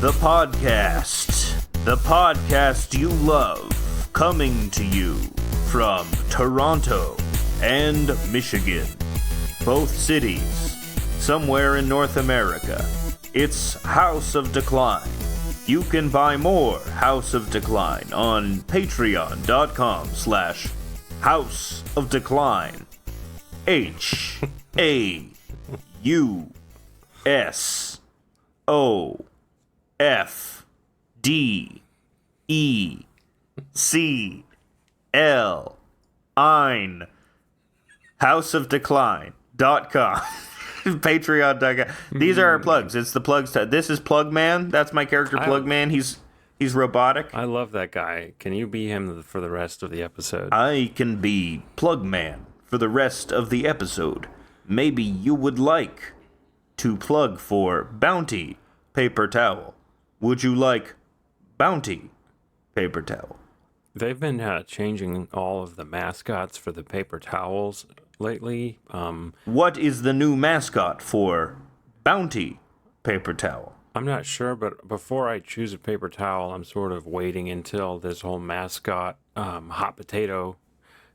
The podcast. The podcast you love. Coming to you from Toronto and Michigan. Both cities. Somewhere in North America. It's House of Decline. You can buy more House of Decline on patreon.com/House of Decline. HAUSOFDECLINE. HouseofDecline.com. Patreon.com. These are our plugs. It's the plugs. This is Plug Man. That's my character, Plug Man. He's robotic. I love that guy. Can you be him for the rest of the episode? I can be Plug Man for the rest of the episode. Maybe you would like to plug for Bounty Paper Towel. Would you like Bounty Paper Towel? They've been changing all of the mascots for the paper towels lately. What is the new mascot for Bounty Paper Towel? I'm not sure, but before I choose a paper towel, I'm sort of waiting until this whole mascot, hot potato.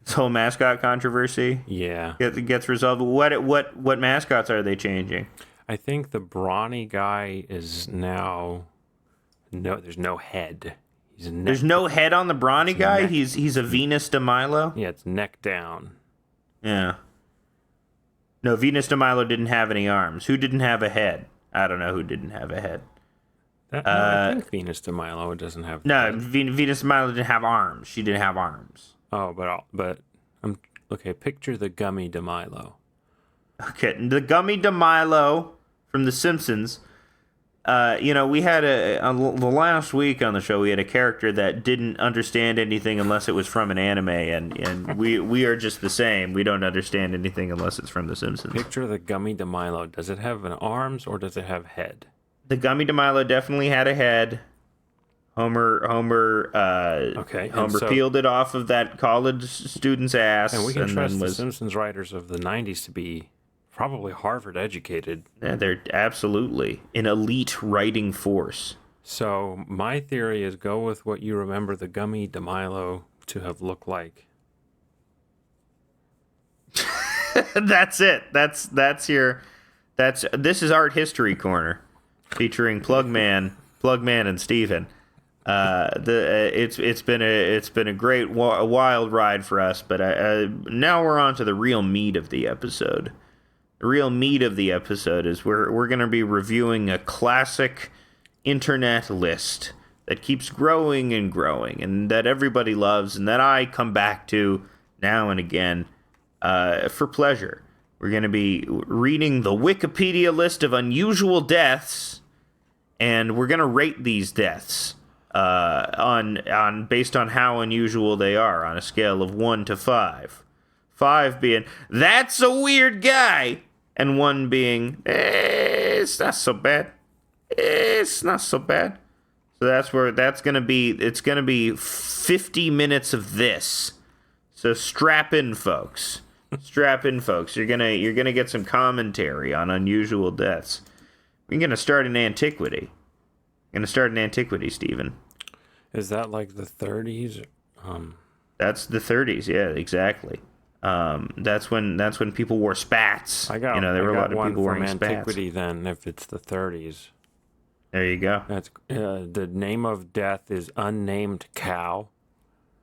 This whole mascot controversy? Yeah. Gets resolved. What mascots are they changing? I think the brawny guy is now... No, there's no head. There's no head on the brawny guy? He's a Venus de Milo? Yeah, it's neck down. Yeah. No, Venus de Milo didn't have any arms. Who didn't have a head? I don't know who didn't have a head. I think Venus de Milo doesn't have... No, Venus de Milo didn't have arms. She didn't have arms. Oh, but okay, picture the gummy de Milo. Okay, the gummy de Milo from The Simpsons. We had the last week on the show, we had a character that didn't understand anything unless it was from an anime, and we are just the same. We don't understand anything unless it's from The Simpsons. Picture the gummy de Milo. Does it have an arms or does it have head? The gummy de Milo definitely had a head. Homer peeled it off of that college student's ass. And we can trust the Simpsons writers of the 90s to be probably Harvard educated. Yeah, they're absolutely an elite writing force. So my theory is go with what you remember the gummy de Milo to have looked like. That's it. This is Art History Corner, featuring Plugman and Steven. It's been a great wild ride for us, but now we're on to the real meat of the episode. The real meat of the episode is we're going to be reviewing a classic internet list that keeps growing and growing, and that everybody loves, and that I come back to now and again for pleasure. We're going to be reading the Wikipedia list of unusual deaths, and we're going to rate these deaths on based on how unusual they are on a scale of 1 to 5. 5 being, that's a weird guy, and 1 being, it's not so bad. It's not so bad. So that's where that's going to be. It's going to be 50 minutes of this. So strap in, folks. Strap in, folks. You're gonna get some commentary on unusual deaths. We're going to start in antiquity. Stephen. Is that like the 30s? That's the 30s, yeah, exactly. That's when people wore spats. There were a lot of people wearing antiquity spats. Then, if it's the 30s. There you go. That's the name of death is unnamed cow.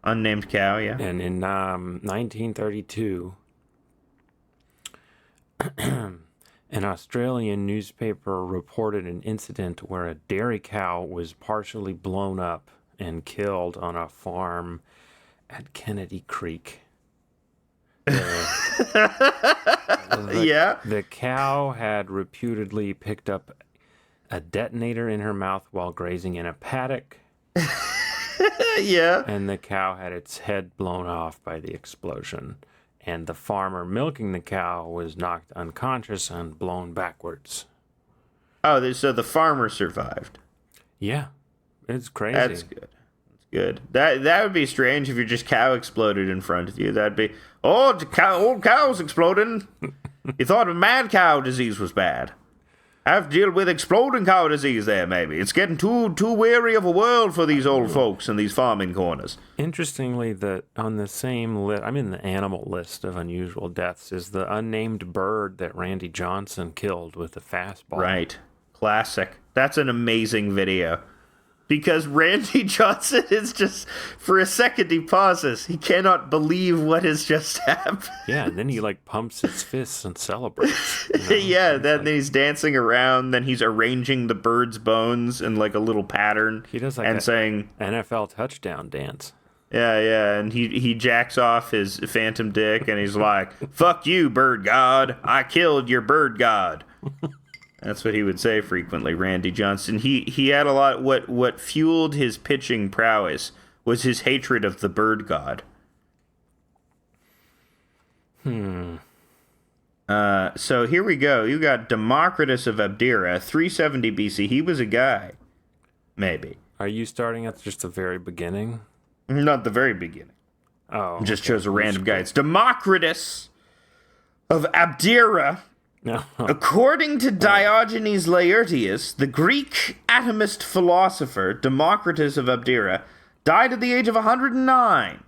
Unnamed cow, yeah. And in 1932, an Australian newspaper reported an incident where a dairy cow was partially blown up and killed on a farm at Kennedy Creek. The cow had reputedly picked up a detonator in her mouth while grazing in a paddock. Yeah. And the cow had its head blown off by the explosion. And the farmer milking the cow was knocked unconscious and blown backwards. Oh, so the farmer survived. Yeah. It's crazy. That's good. Good. That would be strange if your just cow exploded in front of you. That'd be, old cow's exploding. You thought a mad cow disease was bad. Have to deal with exploding cow disease there, maybe. It's getting too weary of a world for these old folks in these farming corners. Interestingly, that on the same list, I'm in the animal list of unusual deaths, is the unnamed bird that Randy Johnson killed with a fastball. Right. Classic. That's an amazing video. Because Randy Johnson is just, for a second, he pauses. He cannot believe what has just happened. Yeah, and then he like pumps his fists and celebrates. You know? Yeah, then he's dancing around, then he's arranging the bird's bones in like a little pattern. He does like and saying NFL touchdown dance. Yeah, and he jacks off his phantom dick, and he's like, "Fuck you, bird god! I killed your bird god." That's what he would say frequently, Randy Johnson. He had a lot. What fueled his pitching prowess was his hatred of the bird god. So here we go. You got Democritus of Abdera, 370 BC. He was a guy, maybe. Are you starting at just the very beginning? Not the very beginning. Oh, Just chose a random guy. It's Democritus of Abdera. no. According to Diogenes Laertius, the Greek atomist philosopher Democritus of Abdera died at the age of 109.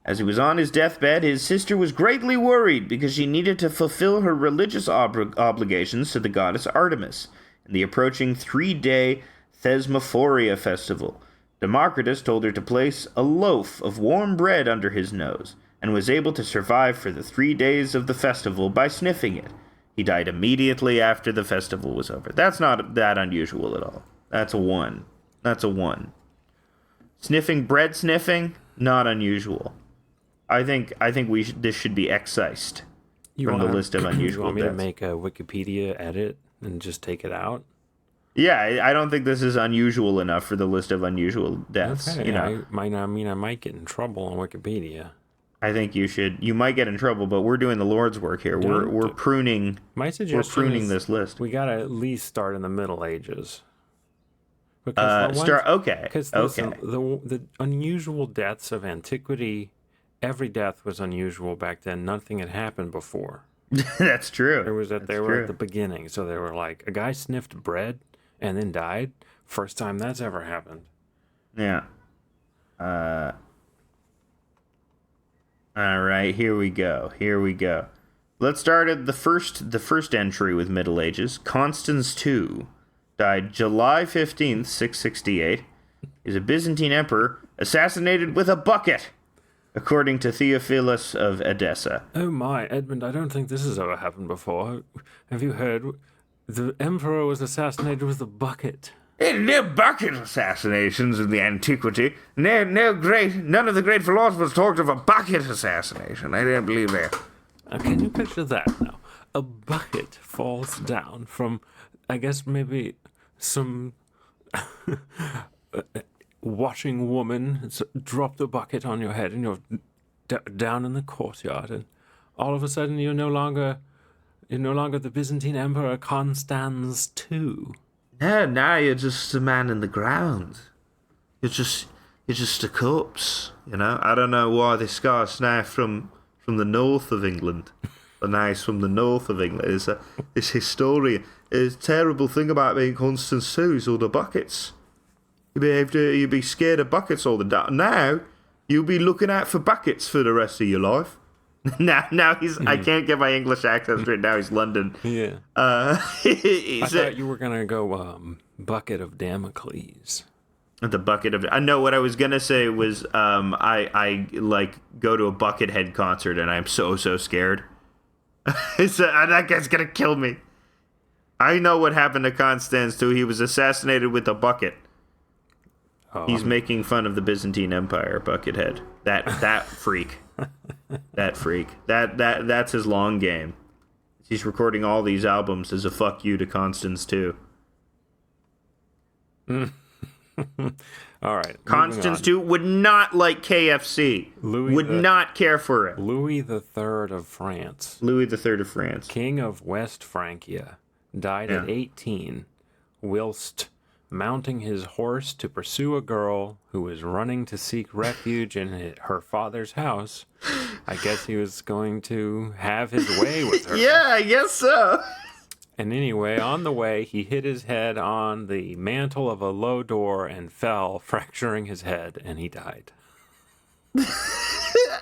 As he was on his deathbed, his sister was greatly worried because she needed to fulfill her religious obligations to the goddess Artemis in the approaching 3-day Thesmophoria festival. Democritus told her to place a loaf of warm bread under his nose and was able to survive for the 3 days of the festival by sniffing it. He died immediately after the festival was over. That's not that unusual at all. That's a 1. That's a 1. Sniffing bread sniffing, not unusual. I think this should be excised from the list of unusual You want me deaths. to make a Wikipedia edit and just take it out? Yeah, I don't think this is unusual enough for the list of unusual deaths. Okay, You know, I might get in trouble on Wikipedia. I think you should. You might get in trouble, but we're doing the Lord's work here. We're pruning. My We're suggestion pruning is this list. we gotta at least start in the Middle Ages. Because Okay. Because Okay. the unusual deaths of antiquity, every death was unusual back then. Nothing had happened before. That's true. They were at the beginning, so they were like a guy sniffed bread and then died. First time that's ever happened. Yeah. All right, here we go. Let's start at the first entry with Middle Ages. Constans II died July 15th, 668. He's a Byzantine emperor assassinated with a bucket, according to Theophilus of Edessa. Oh my, Edmund, I don't think this has ever happened before. Have you heard? The emperor was assassinated with a bucket. No bucket assassinations in the antiquity. None of the great philosophers talked of a bucket assassination. I don't believe that. Can you picture that now? A bucket falls down from, I guess, maybe some washing woman dropped a bucket on your head and you're down in the courtyard, and all of a sudden you're no longer the Byzantine Emperor Constans II. No, now you're just a man in the ground. You're just a corpse, you know. I don't know why this guy's now from the north of England. But now he's from the north of England. It's historian. It's a terrible thing about being Constans II is all the buckets. You'd be scared of buckets all the time. Now you'll be looking out for buckets for the rest of your life. Now he's. I can't get my English accent straight. Now he's London. Yeah. I thought you were gonna go bucket of Damocles. The bucket of. I know what I was gonna say was I like go to a Buckethead concert and I'm so scared. That guy's gonna kill me. I know what happened to Constans too. He was assassinated with a bucket. Oh, he's making fun of the Byzantine Empire, Buckethead. That freak. That freak. That's his long game. He's recording all these albums as a fuck you to Constans too. All right. Constans II would not like KFC. Would not care for it. Louis III of France. Louis III of France. King of West Francia. Died at 18 whilst mounting his horse to pursue a girl who was running to seek refuge in her father's house. I guess he was going to have his way with her. Yeah, I guess so. And anyway, on the way, he hit his head on the mantle of a low door and fell, fracturing his head, and he died.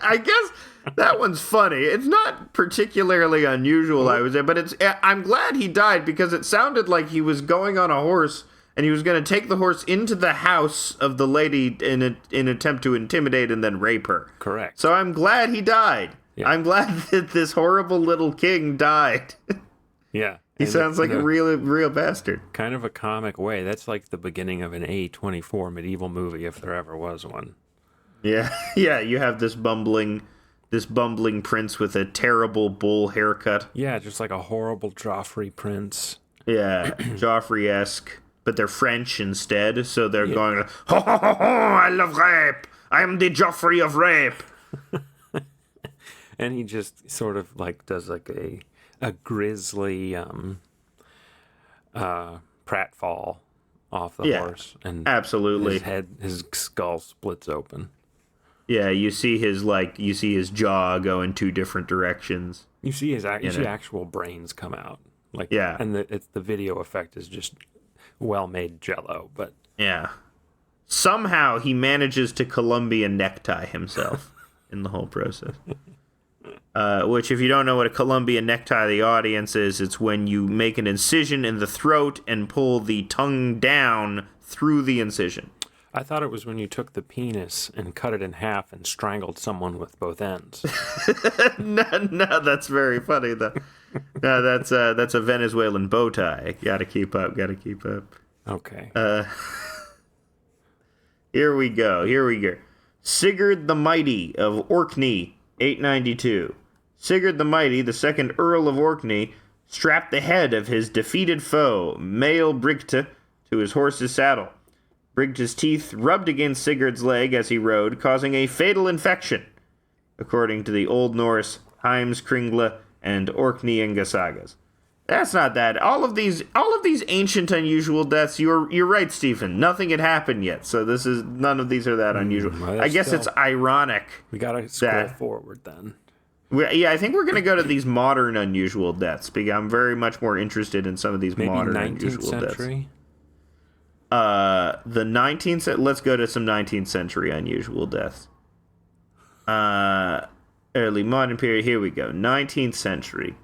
I guess that one's funny. It's not particularly unusual, I would say, but I'm glad he died because it sounded like he was going on a horse and he was going to take the horse into the house of the lady in an attempt to intimidate and then rape her. Correct. So I'm glad he died. Yeah. I'm glad that this horrible little king died. Yeah. He sounds like a real bastard. Kind of a comic way. That's like the beginning of an A24 medieval movie, if there ever was one. Yeah, yeah. You have this bumbling prince with a terrible bull haircut. Yeah, just like a horrible Joffrey prince. Yeah, Joffrey-esque, but they're French instead, so they're going, ho, ho, ho, ho, I love rape. I am the Joffrey of rape. And he just sort of like does like a grisly pratfall off the horse, and absolutely his skull splits open. Yeah, you see his jaw go in two different directions. You see actual brains come out. And the video effect is just well-made Jello, but yeah, somehow he manages to Colombian necktie himself in the whole process. Which, if you don't know what a Colombian necktie, the audience is, it's when you make an incision in the throat and pull the tongue down through the incision. I thought it was when you took the penis and cut it in half and strangled someone with both ends. No, that's very funny, though. No, that's a Venezuelan bow tie. Gotta keep up. Okay. Here we go. Sigurd the Mighty of Orkney, 892. Sigurd the Mighty, the second Earl of Orkney, strapped the head of his defeated foe, Mael Brigte, to his horse's saddle. Brigte's teeth rubbed against Sigurd's leg as he rode, causing a fatal infection, according to the Old Norse Heimskringla and Orkneyinga sagas. That's not that. All of these ancient unusual deaths. You're right, Stephen. Nothing had happened yet, so none of these are that unusual. Well, I guess it's ironic. We gotta scroll forward then. I think we're gonna go to these modern unusual deaths because I'm very much more interested in some of these modern unusual century? deaths. The 19th. Let's go to some 19th century unusual deaths. Early modern period. Here we go. 19th century.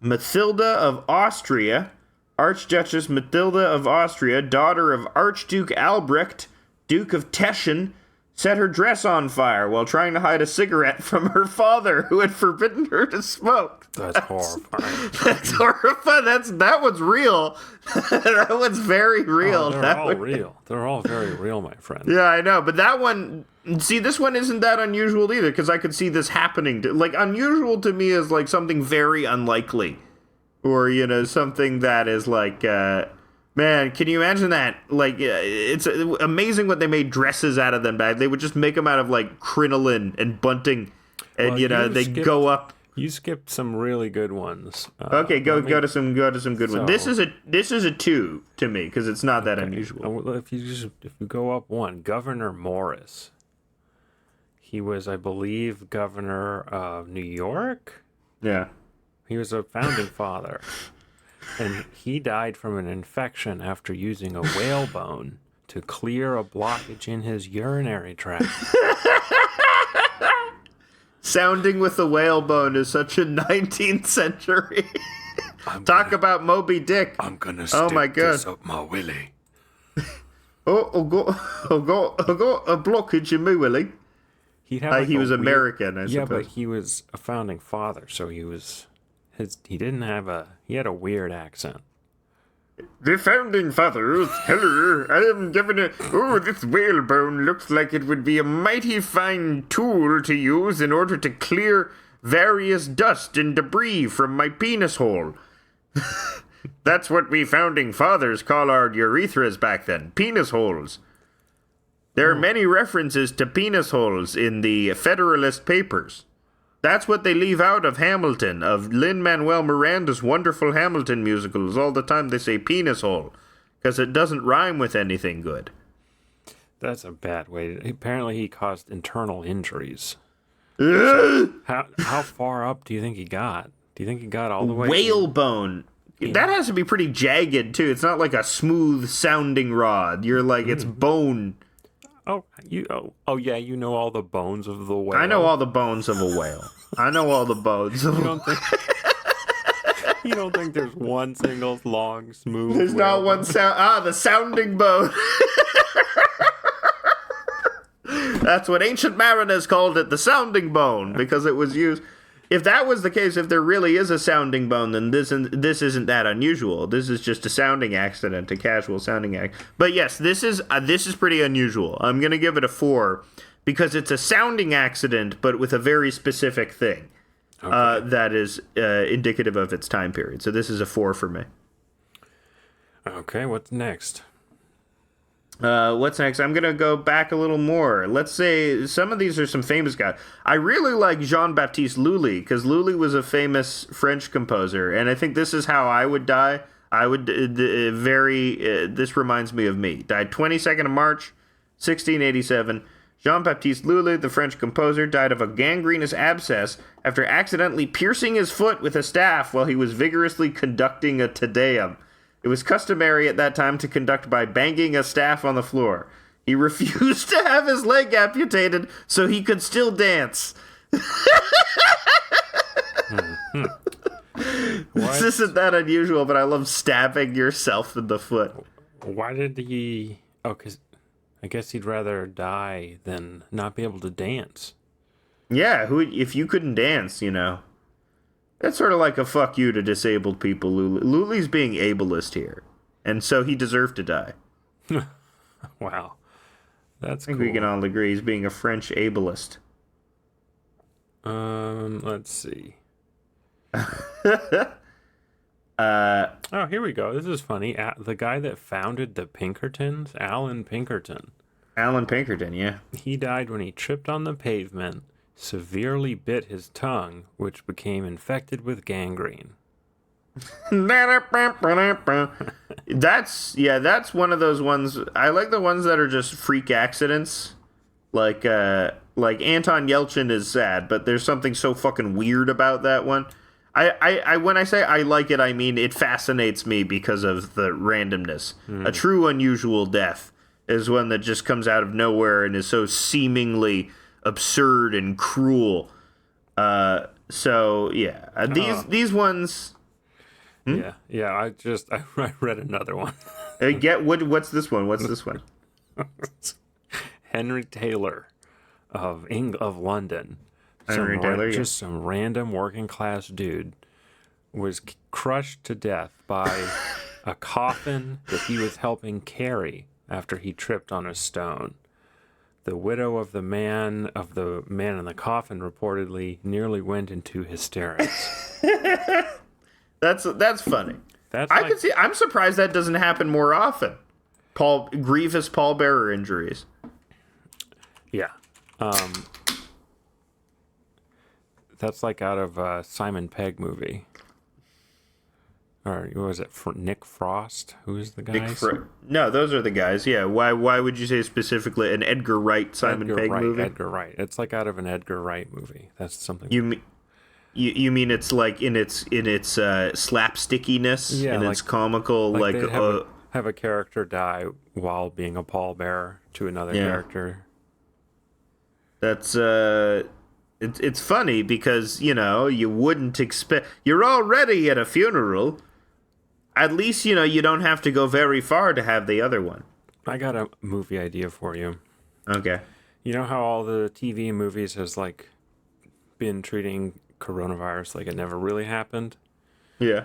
Mathilda of Austria, Archduchess Mathilda of Austria, daughter of Archduke Albrecht, Duke of Teschen, set her dress on fire while trying to hide a cigarette from her father, who had forbidden her to smoke. That's horrifying. That's horrifying. That one's real. That one's very real. They're all real. They're all very real, my friend. Yeah, I know. But that one, see, this one isn't that unusual either, because I could see this happening. Unusual to me is like something very unlikely. Or, something that is like, man, can you imagine that? It's amazing what they made dresses out of them back. They would just make them out of, crinoline and bunting. And, they go up. You skipped some really good ones. Okay, go to some good ones. This is a 2 to me because it's not that unusual. If you go up one, Governor Morris. He was, I believe, governor of New York. Yeah, he was a founding father, and he died from an infection after using a whalebone to clear a blockage in his urinary tract. Sounding with a whalebone is such a 19th century. Talk about Moby Dick. I'm gonna stick this up my willy. I've got a blockage in my willy. He was American, I suppose. Yeah, but he was a founding father, so he had a weird accent. The founding fathers, hello, I am Governor. This whalebone looks like it would be a mighty fine tool to use in order to clear various dust and debris from my penis hole. That's what we founding fathers call our urethras back then, penis holes. There are many references to penis holes in the Federalist Papers. That's what they leave out of Hamilton, of Lin-Manuel Miranda's wonderful Hamilton musicals. All the time they say penis hole, because it doesn't rhyme with anything good. That's a bad way. Apparently he caused internal injuries. So how far up do you think he got? Do you think he got all the way? Whalebone. That has to be pretty jagged, too. It's not like a smooth sounding rod. You're like, it's bone. Oh, yeah, you know all the bones of the whale. I know all the bones of a whale. I know all the bones of a whale. You don't think there's one single long, smooth There's not one sound. The sounding bone. That's what ancient mariners called it, the sounding bone, because it was used. If that was the case, if there really is a sounding bone, then this isn't that unusual. This is just a sounding accident, a casual sounding act. But yes, this is pretty unusual. I'm gonna give it a 4 because it's a sounding accident, but with a very specific thing that is indicative of its time period. So this is a 4 for me. Okay, what's next? What's next? I'm going to go back a little more. Let's say some of these are some famous guys. I really like Jean-Baptiste Lully, because Lully was a famous French composer, and I think this is how I would die. I would this reminds me of me. Died 22nd of March, 1687. Jean-Baptiste Lully, the French composer, died of a gangrenous abscess after accidentally piercing his foot with a staff while he was vigorously conducting a Te Deum. It was customary at that time to conduct by banging a staff on the floor. He refused to have his leg amputated so he could still dance. This isn't that unusual, but I love stabbing yourself in the foot. Why did he... Oh, because I guess he'd rather die than not be able to dance. Yeah, if you couldn't dance, you know. That's sort of like a fuck you to disabled people. Lully's being ableist here, and so he deserved to die. Wow. That's cool. I think we can all agree he's being a French ableist. Let's see. Here we go. This is funny. The guy that founded the Pinkertons, Alan Pinkerton. Alan Pinkerton, yeah. He died when he tripped on the pavement, severely bit his tongue, which became infected with gangrene. That's one of those ones. I like the ones that are just freak accidents. Like Anton Yelchin is sad, but there's something so fucking weird about that one. I when I say I like it, I mean it fascinates me because of the randomness. A true unusual death is one that just comes out of nowhere and is so seemingly absurd and cruel. So yeah, these ones. Yeah. I read another one. What's this one? What's this one? Henry Taylor of London. Henry Taylor, just some random working class dude was crushed to death by a coffin that he was helping carry after he tripped on a stone. The widow of the man in the coffin reportedly nearly went into hysterics. That's funny. I can see. I'm surprised that doesn't happen more often. Grievous pallbearer injuries. Yeah. That's like out of a Simon Pegg movie. Or what was it? Nick Frost? Who is the guy? No, those are the guys. Yeah. Why would you say specifically an Edgar Wright Simon Pegg movie? Edgar Wright. It's like out of an Edgar Wright movie. That's something. You mean it's like in its slapstickiness and its comical have a character die while being a pallbearer to another character. That's it's funny because you wouldn't expect, you're already at a funeral. At least you don't have to go very far to have the other one. I got a movie idea for you. Okay. You know how all the TV and movies has been treating coronavirus like it never really happened? Yeah.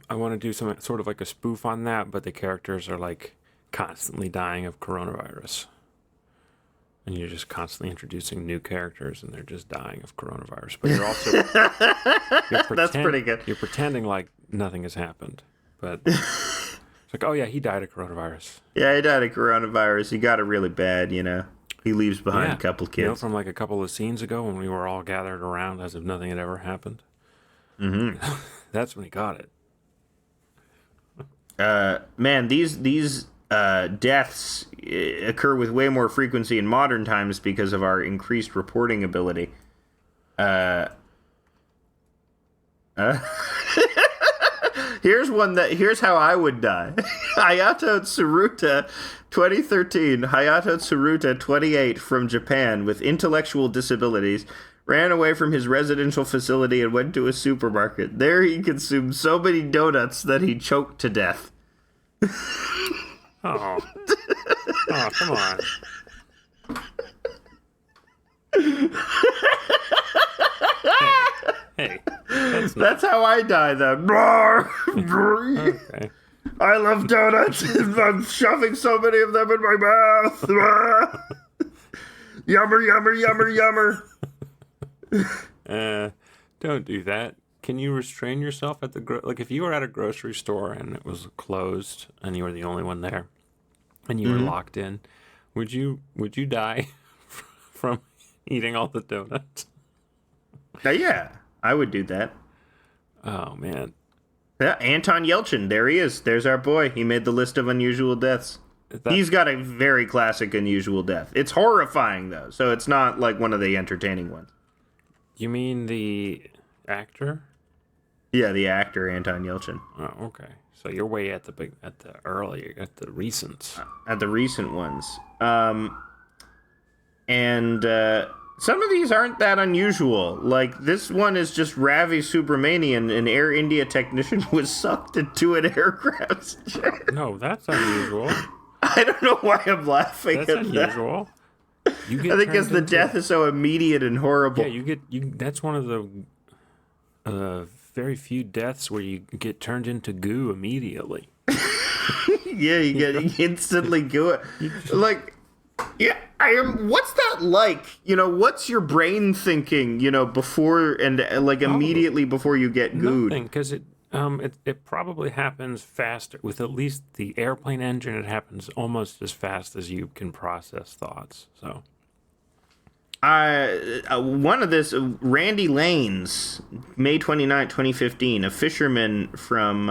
I want to do some sort of like a spoof on that, but the characters are constantly dying of coronavirus. And you're just constantly introducing new characters and they're just dying of coronavirus. But you're also that's pretty good. You're pretending like nothing has happened. But it's like, oh yeah, he died of coronavirus. Yeah, he died of coronavirus. He got it really bad, He leaves behind a couple kids. From a couple of scenes ago when we were all gathered around as if nothing had ever happened. Mm-hmm. That's when he got it. Man, these deaths occur with way more frequency in modern times because of our increased reporting ability. Here's how I would die. Hayato Tsuruta, 2013. Hayato Tsuruta, 28, from Japan, with intellectual disabilities, ran away from his residential facility and went to a supermarket. There he consumed so many donuts that he choked to death. Oh. Oh, come on. Hey, that's how I die, then. Okay. I love donuts. I'm shoving so many of them in my mouth. Yummer, yummer, yummer, yummer. Don't do that. Can you restrain yourself at the like if you were at a grocery store and it was closed and you were the only one there and you were locked in, would you die from eating all the donuts? Yeah, I would do that. Oh man. Yeah, Anton Yelchin, there he is. There's our boy. He made the list of unusual deaths. He's got a very classic unusual death. It's horrifying, though, so it's not like one of the entertaining ones. You mean the actor? Yeah, the actor, Anton Yelchin. Oh, okay. So you're way at the recent. At the recent ones. And some of these aren't that unusual. Like, this one is just Ravi Subramanian, an Air India technician, was sucked into an aircraft jet. No, that's unusual. I don't know why I'm laughing that's at unusual. that. I think because the death is so immediate and horrible. Yeah, that's one of the very few deaths where you get turned into goo immediately. Yeah, you get instantly goo. Like, yeah, what's that like? You know, what's your brain thinking, you know, before and immediately before you get gooed? Nothing, because it probably happens faster. With at least the airplane engine, it happens almost as fast as you can process thoughts. So, one of this, Randy Lanes, May 29, 2015, a fisherman from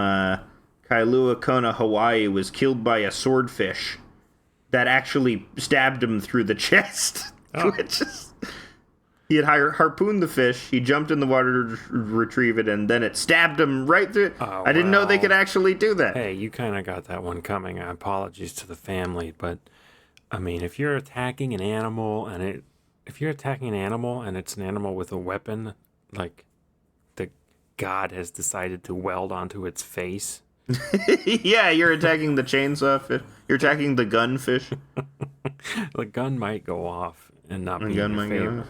Kailua Kona, Hawaii, was killed by a swordfish that actually stabbed him through the chest. Oh. He had harpooned the fish, he jumped in the water to retrieve it, and then it stabbed him right through. Oh, I didn't know they could actually do that. Hey, you kind of got that one coming. Apologies to the family, but I mean, if you're attacking an animal and it's an animal with a weapon, like the God has decided to weld onto its face. Yeah, you're attacking the chainsaw fish. You're attacking the gun fish. The gun might go off and not be in your favor.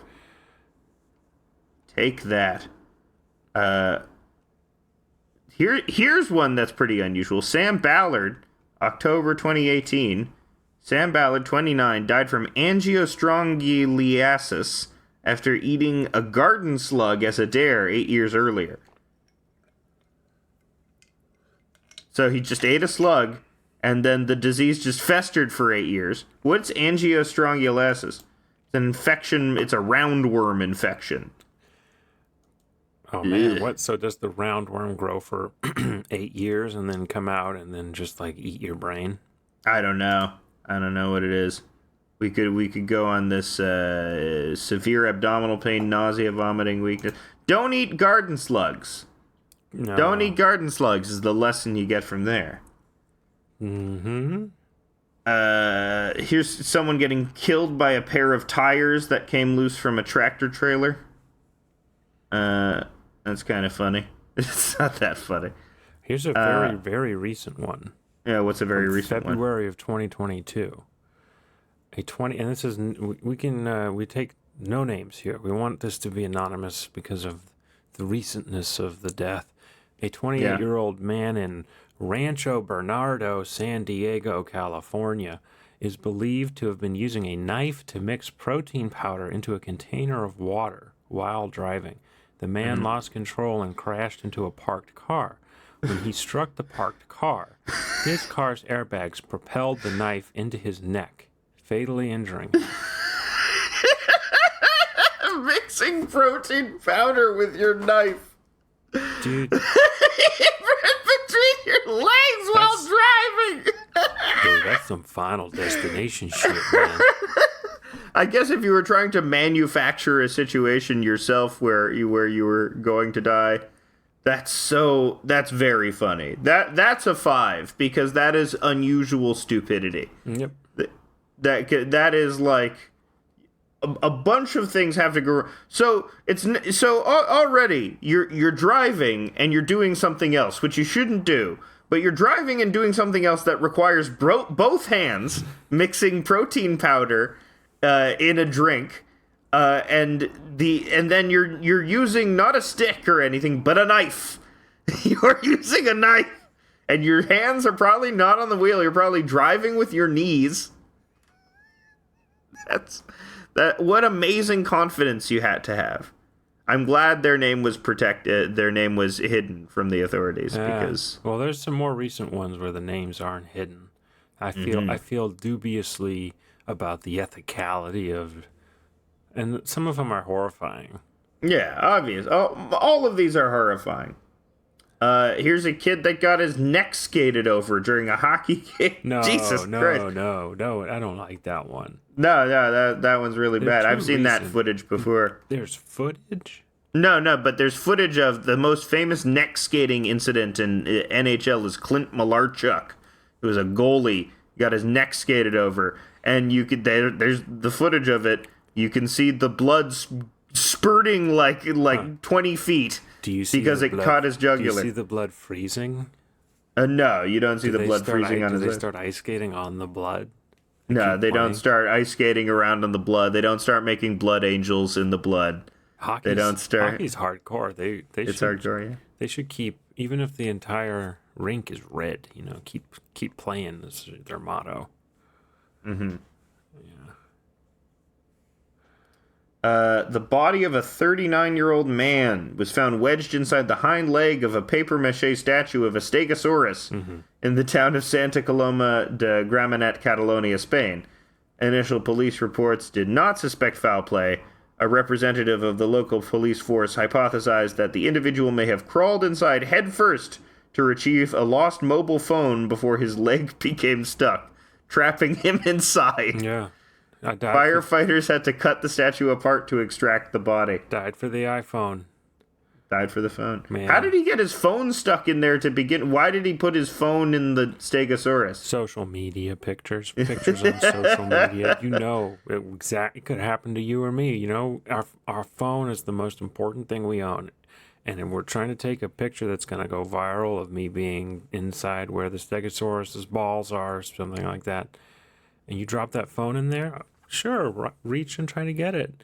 Take that. Here's one that's pretty unusual. Sam Ballard, October 2018. Sam Ballard, 29, died from angiostrongyliasis after eating a garden slug as a dare 8 years earlier. So he just ate a slug, and then the disease just festered for 8 years. What's angiostrongyliasis? It's an infection. It's a roundworm infection. Oh, man. What? So does the roundworm grow for 8 years and then come out and then just, like, eat your brain? I don't know. I don't know what it is. We could go on this severe abdominal pain, nausea, vomiting, weakness. Don't eat garden slugs. No. Don't eat garden slugs is the lesson you get from there. Mm-hmm. Here's someone getting killed by a pair of tires that came loose from a tractor trailer. That's kind of funny. It's not that funny. Here's a very, very recent one. Yeah, what's a very recent one? February of 2022. And this is, we take no names here. We want this to be anonymous because of the recentness of the death. A 28-year-old man in Rancho Bernardo, San Diego, California, is believed to have been using a knife to mix protein powder into a container of water while driving. The man lost control and crashed into a parked car. When he struck the parked car, his car's airbags propelled the knife into his neck, fatally injuring him. Mixing protein powder with your knife. Dude. Between your legs while driving. Dude, that's some Final Destination shit, man. I guess if you were trying to manufacture a situation yourself where you were going to die, That's very funny. That's a 5 because that is unusual stupidity. Yep. That is like a bunch of things have to go. So already you're driving and you're doing something else, which you shouldn't do. But you're driving and doing something else that requires both hands mixing protein powder in a drink, and then you're using not a stick or anything, but a knife. You're using a knife, and your hands are probably not on the wheel. You're probably driving with your knees. What amazing confidence you had to have. I'm glad their name was protected. Their name was hidden from the authorities because. Well, there's some more recent ones where the names aren't hidden. I feel dubiously about the ethicality of, and some of them are horrifying. Yeah, obvious. All of these are horrifying. Here's a kid that got his neck skated over during a hockey game. Jesus Christ. No, I don't like that one. No, that one's really bad. I've seen that footage before. There's footage? No, but there's footage of the most famous neck skating incident in NHL is Clint Malarchuk. It was a goalie, got his neck skated over, and there's the footage of it. You can see the blood spurting like 20 feet. Do you see because it caught his jugular? Do you see the blood freezing? No, you don't see the blood freezing on his. Do they start ice skating on the blood? No, they don't start ice skating around on the blood. They don't start making blood angels in the blood. They don't start. Hockey's hardcore. It's hardcore. Yeah. They should keep, even if the entire rink is red. Keep playing. This is their motto. Mm-hmm. The body of a 39-year-old man was found wedged inside the hind leg of a papier-mâché statue of a Stegosaurus in the town of Santa Coloma de Gramenet, Catalonia, Spain. Initial police reports did not suspect foul play. A representative of the local police force hypothesized that the individual may have crawled inside headfirst to retrieve a lost mobile phone before his leg became stuck, trapping him inside. Yeah. Firefighters had to cut the statue apart to extract the body. Died for the iPhone. Died for the phone. Man. How did he get his phone stuck in there to begin? Why did he put his phone in the Stegosaurus? Social media pictures on social media. It could happen to you or me. Our phone is the most important thing we own. And we're trying to take a picture that's going to go viral of me being inside where the Stegosaurus's balls are, or something like that. And you drop that phone in there, sure, reach and try to get it.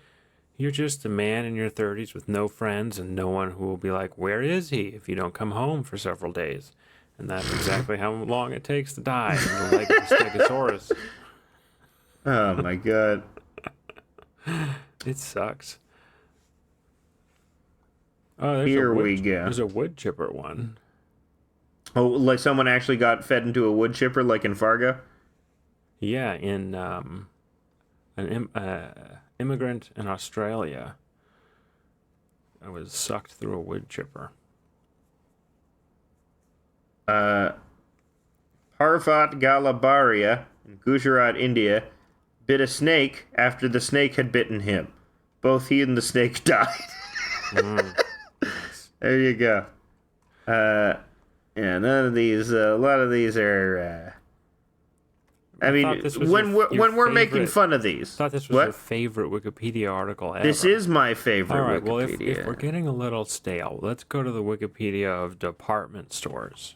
You're just a man in your 30s with no friends and no one who will be like, where is he, if you don't come home for several days. And that's exactly how long it takes to die in the leg of the Stegosaurus. Oh, my God. It sucks. Oh, Here we go. There's a wood chipper one. Oh, like someone actually got fed into a wood chipper like in Fargo? Yeah, in an immigrant in Australia. I was sucked through a wood chipper. Parvat Galabaria in Gujarat, India, bit a snake after the snake had bitten him. Both he and the snake died. There you go. Yeah, none of these. A lot of these are. I mean, when we're making fun of these. I thought this was your favorite Wikipedia article ever. This is my favorite All right, Wikipedia. Well, if we're getting a little stale, let's go to the Wikipedia of department stores.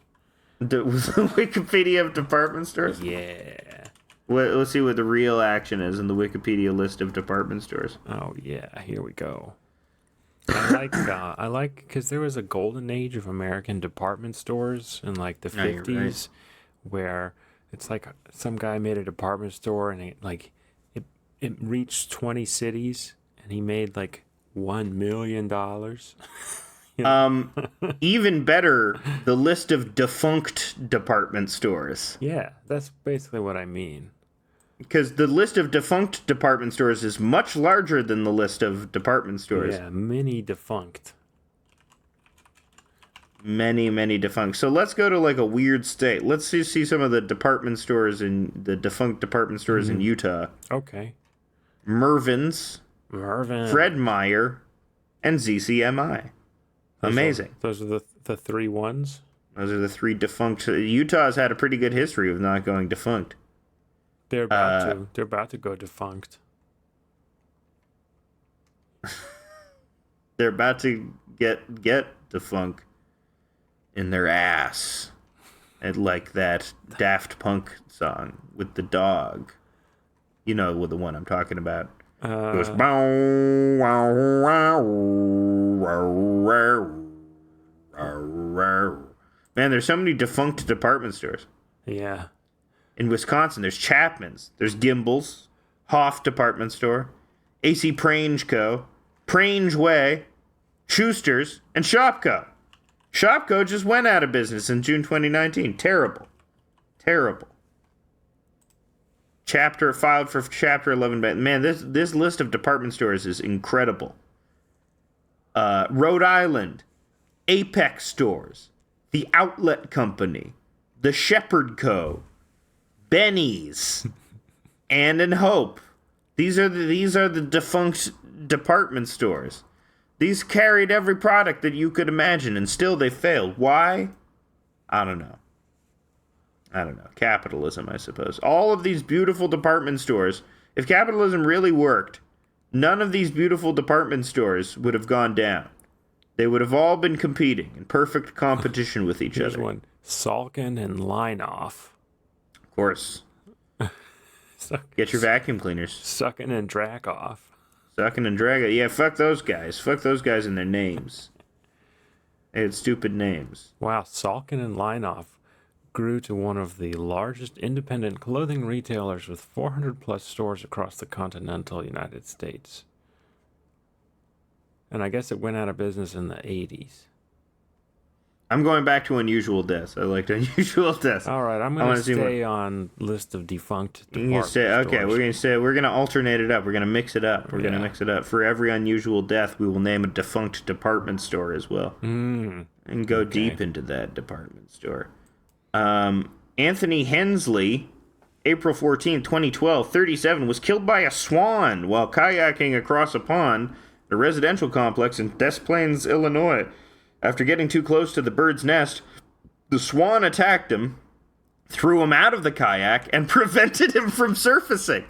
The Wikipedia of department stores? Yeah. Let's see what the real action is in the Wikipedia list of department stores. Oh, yeah. Here we go. I like because there was a golden age of American department stores in like the 50s where it's like some guy made a department store and it reached 20 cities and he made like $1 million. Even better, the list of defunct department stores. Yeah, that's basically what I mean. Because the list of defunct department stores is much larger than the list of department stores. Yeah, many defunct. Many defunct. So let's go to like a weird state. Let's see some of the department stores the defunct department stores in Utah. Okay. Mervyn's, Fred Meyer, and ZCMI. Amazing. Those are the three ones? Those are the three defunct. Utah's had a pretty good history of not going defunct. They're about to. They're about to go defunct. They're about to get defunct in their ass. And like that Daft Punk song with the dog. You know the one I'm talking about. It goes bow, wow, wow, wow, wow, wow. Man, there's so many defunct department stores. Yeah. In Wisconsin, there's Chapman's, there's Gimbel's, Hoff Department Store, AC Prange Co., Prange Way, Schuster's, and Shopko. Shopko just went out of business in June 2019. Terrible. Terrible. Filed for Chapter 11. Man, this list of department stores is incredible. Rhode Island, Apex Stores, The Outlet Company, The Shepherd Co., Benny's, and Hope. These are the defunct department stores. These carried every product that you could imagine, and still they failed. Why? I don't know. Capitalism, I suppose. All of these beautiful department stores, if capitalism really worked, none of these beautiful department stores would have gone down. They would have all been competing in perfect competition with each Here's other. one. Salkin and Lineoff. Of course. Get your vacuum cleaners. Sucking and Dracoff. Sucking and dragging. Yeah, fuck those guys. Fuck those guys and their names. They had stupid names. Wow, Salkin and Lineoff grew to one of the largest independent clothing retailers with 400 plus stores across the continental United States. And I guess it went out of business in the 80s. I'm going back to Unusual Deaths. I liked Unusual Deaths. All right, I'm going to stay on list of defunct department stores. Okay, we're going to alternate it up. We're going to mix it up. We're going to mix it up. For every unusual death, we will name a defunct department store as well. And go deep into that department store. Anthony Hensley, April 14, 2012, 37, was killed by a swan while kayaking across a pond at a residential complex in Des Plaines, Illinois. After getting too close to the bird's nest, the swan attacked him, threw him out of the kayak, and prevented him from surfacing.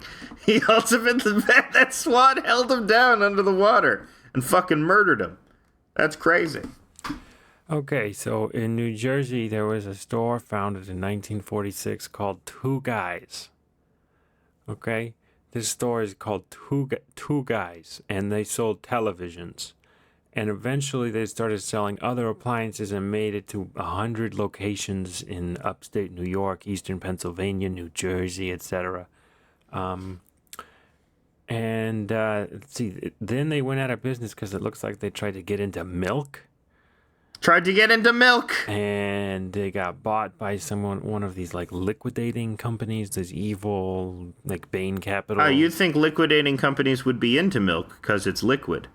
He ultimately, that swan held him down under the water and fucking murdered him. That's crazy. Okay, so in New Jersey, there was a store founded in 1946 called Two Guys. Okay? This store is called Two Guys, and they sold televisions. And eventually they started selling other appliances and made it to 100 locations in upstate New York, eastern Pennsylvania, New Jersey, etc. Then they went out of business because it looks like they tried to get into milk. And they got bought by one of these like liquidating companies, this evil like Bain Capital. You'd think liquidating companies would be into milk because it's liquid.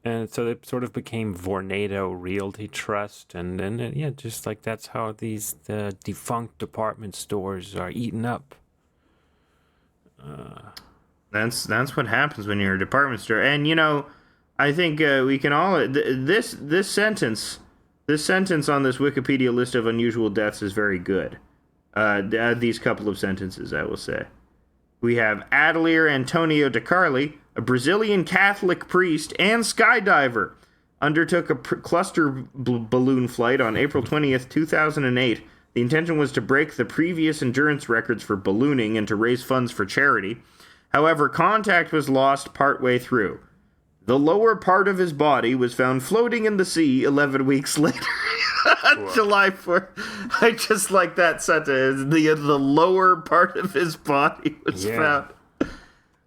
And so it sort of became Vornado Realty Trust, and then just like that's how these defunct department stores are eaten up. That's what happens when you're a department store. And I think we can all this sentence on this Wikipedia list of unusual deaths is very good. These couple of sentences, I will say. We have Adelier Antonio de Carli, a Brazilian Catholic priest and skydiver, undertook a cluster balloon flight on April 20th, 2008. The intention was to break the previous endurance records for ballooning and to raise funds for charity. However, contact was lost partway through. The lower part of his body was found floating in the sea 11 weeks later. July 4th. I just like that sentence. The lower part of his body was found.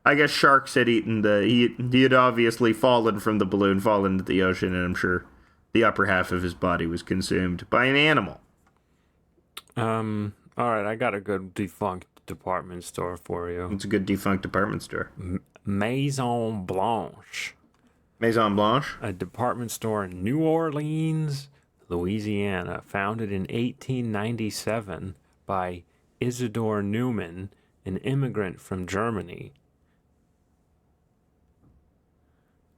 I guess sharks had eaten he had obviously fallen from the balloon, fallen into the ocean, and I'm sure the upper half of his body was consumed by an animal. All right, I got a good defunct department store for you. It's a good defunct department store. Maison Blanche. Maison Blanche? A department store in New Orleans, Louisiana, founded in 1897 by Isidore Newman, an immigrant from Germany.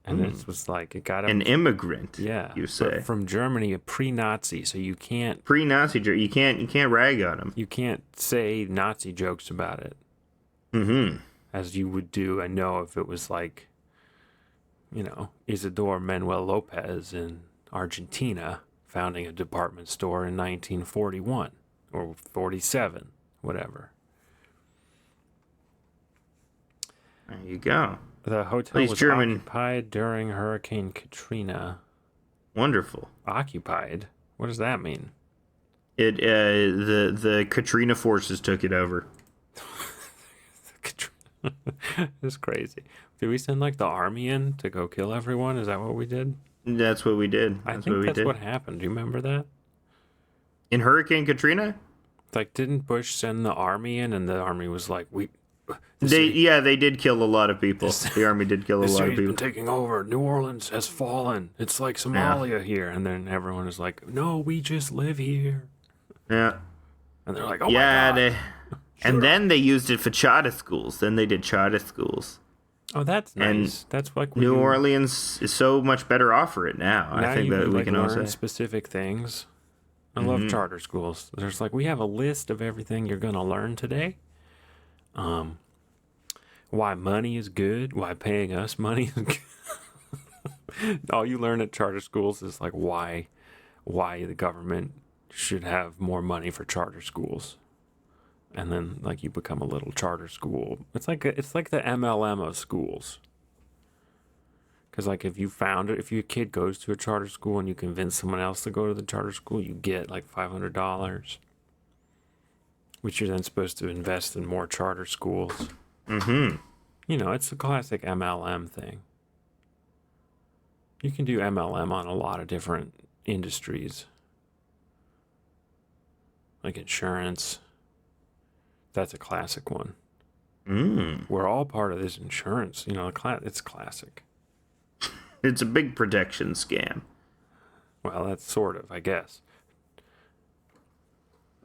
And this was like, it got him. An immigrant, Yeah. you say. But from Germany, a pre-Nazi, so you can't. Pre-Nazi, you can't rag on him. You can't say Nazi jokes about it. Mm-hmm. As you would do, I know, if it was like, Isidore Manuel Lopez in Argentina founding a department store in 1941 or 47, whatever. There you go. The hotel was German. occupied during Hurricane Katrina. Wonderful. Occupied? What does that mean? The Katrina forces took it over. It's crazy. Did we send like the army in to go kill everyone? Is that what we did? That's what we did. I think that's what happened. Do you remember that? In Hurricane Katrina? Like, didn't Bush send the army in, and the army was like, they did kill a lot of people. The army did kill a lot of people. Been taking over. New Orleans has fallen. It's like Somalia here. And then everyone is like, no, we just live here. Yeah. And they're like, oh my God. And then they used it for charter schools. Then they did charter schools. Oh, that's nice. And that's like New Orleans is so much better off for it now. I think that we can all say specific things. I love charter schools. There's like, we have a list of everything you're going to learn today. Why money is good. Why paying us money is good. All you learn at charter schools is like why the government should have more money for charter schools. And then, like, you become a little charter school. It's like the MLM of schools. Because, like, if your kid goes to a charter school and you convince someone else to go to the charter school, you get, like, $500. Which you're then supposed to invest in more charter schools. Mm-hmm. It's the classic MLM thing. You can do MLM on a lot of different industries. Like insurance. That's a classic one. We're all part of this insurance. It's classic. It's a big protection scam. Well, that's sort of, I guess.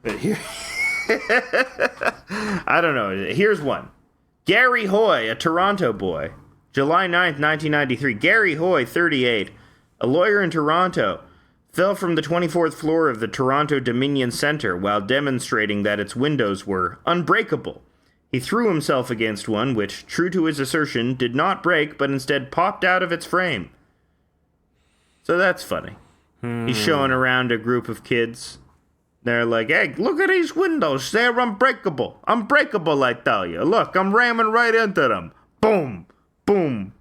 But here... I don't know. Here's one. Gary Hoy, a Toronto boy. July 9th, 1993. Gary Hoy, 38, a lawyer in Toronto, fell from the 24th floor of the Toronto Dominion Centre while demonstrating that its windows were unbreakable. He threw himself against one, which, true to his assertion, did not break, but instead popped out of its frame. So that's funny. He's showing around a group of kids. They're like, hey, look at these windows. They're unbreakable. Unbreakable, I tell you. Look, I'm ramming right into them. Boom, boom,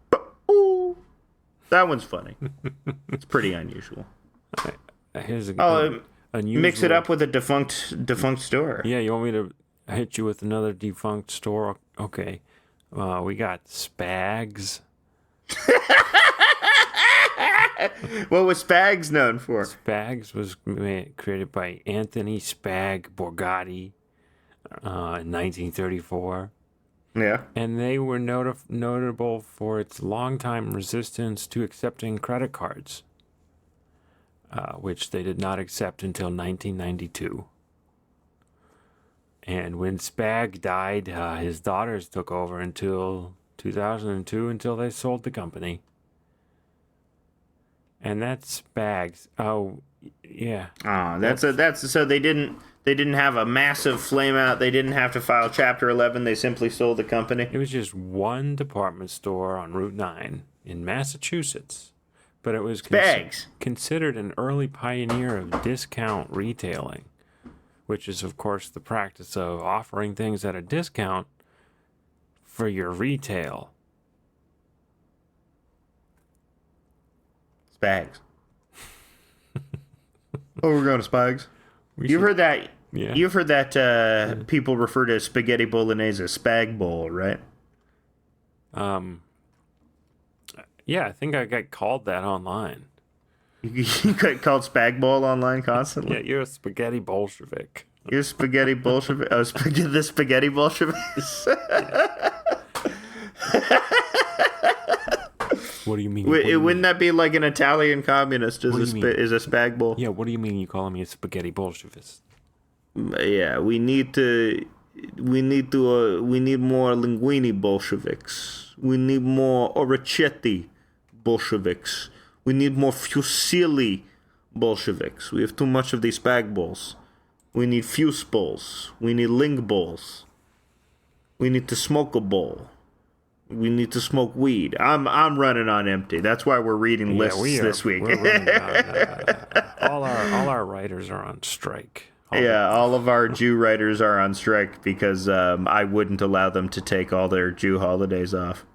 ooh. That one's funny. It's pretty unusual. Here's unusual. Mix it up with a defunct store. Yeah, you want me to hit you with another defunct store? Okay. We got Spags. What was Spags known for? Spags was created by Anthony Spag Borgatti in 1934. Yeah. And they were notable for its longtime resistance to accepting credit cards, which they did not accept until 1992. And when Spag died, his daughters took over until 2002, until they sold the company. And that's Spags. Oh, yeah. Oh, that's so they didn't have a massive flame out. They didn't have to file Chapter 11. They simply sold the company. It was just one department store on Route 9 in Massachusetts, but it was considered an early pioneer of discount retailing, which is, of course, the practice of offering things at a discount for your retail. Spags. Oh, we're going to Spags. You've heard that? Yeah. You've heard that people refer to spaghetti bolognese as spag bowl, right? Yeah, I think I got called that online. You get called spag bowl online constantly? Yeah, you're a spaghetti Bolshevik. You're a spaghetti Bolshevik? Oh, the spaghetti Bolsheviks? What do you mean? Wouldn't that be like an Italian communist is a spag bowl? Yeah, what do you mean you calling me a spaghetti Bolshevist? Yeah, we need more linguine Bolsheviks. We need more orecchiette Bolsheviks. We need more Fusili Bolsheviks. We have too much of these spag balls. We need fuse balls. We need ling balls. We need to smoke a bowl. We need to smoke weed. I'm running on empty. That's why we're reading lists this week. We're running on, all our writers are on strike. All of our Jew writers are on strike because I wouldn't allow them to take all their Jew holidays off.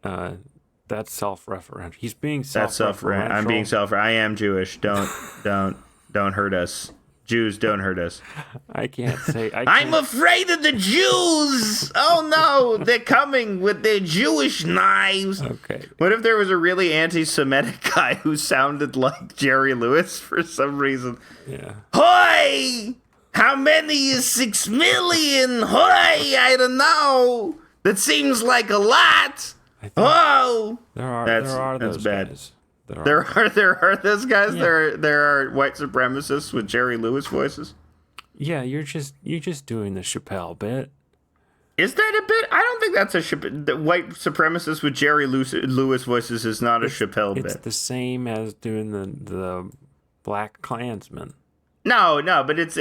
That's self-referential. He's being self-referential. That's self-referential. I'm being self-referential. I am Jewish. Don't hurt us. Jews, don't hurt us. I'm afraid of the Jews. Oh no, they're coming with their Jewish knives. Okay. What if there was a really anti-Semitic guy who sounded like Jerry Lewis for some reason? Yeah. Hoy! How many is 6 million? Hoy! I don't know. That seems like a lot. Oh! There are those bad. Guys. There are those guys. Yeah. There are white supremacists with Jerry Lewis voices. Yeah, you're just doing the Chappelle bit. Is that a bit? I don't think that's a Chappelle. The white supremacist with Jerry Lewis voices is not a Chappelle bit. It's the same as doing the Black Klansman. No, but it's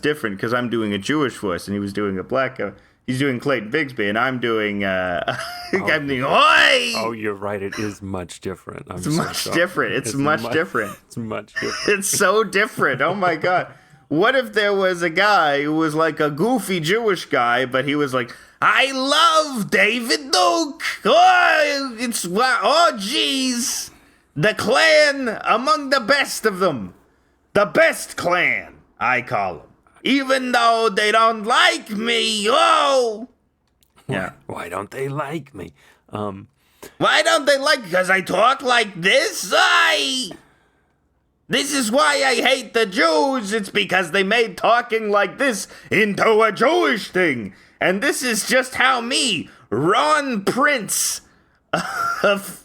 different because I'm doing a Jewish voice and he was doing a black. He's doing Clayton Bigsby, and I'm doing, I'm doing, oi! Oh, you're right. It is much different. It's much different. It's much different. It's much different. It's so different. Oh, my God. What if there was a guy who was like a goofy Jewish guy, but he was like, I love David Duke. Oh, geez. The Klan among the best of them. The best Klan, I call them. Even though they don't like me, oh! Yeah. Why don't they like me? Why don't they like? Because I talk like this? This is why I hate the Jews. It's because they made talking like this into a Jewish thing. And this is just how me, Ron Prince of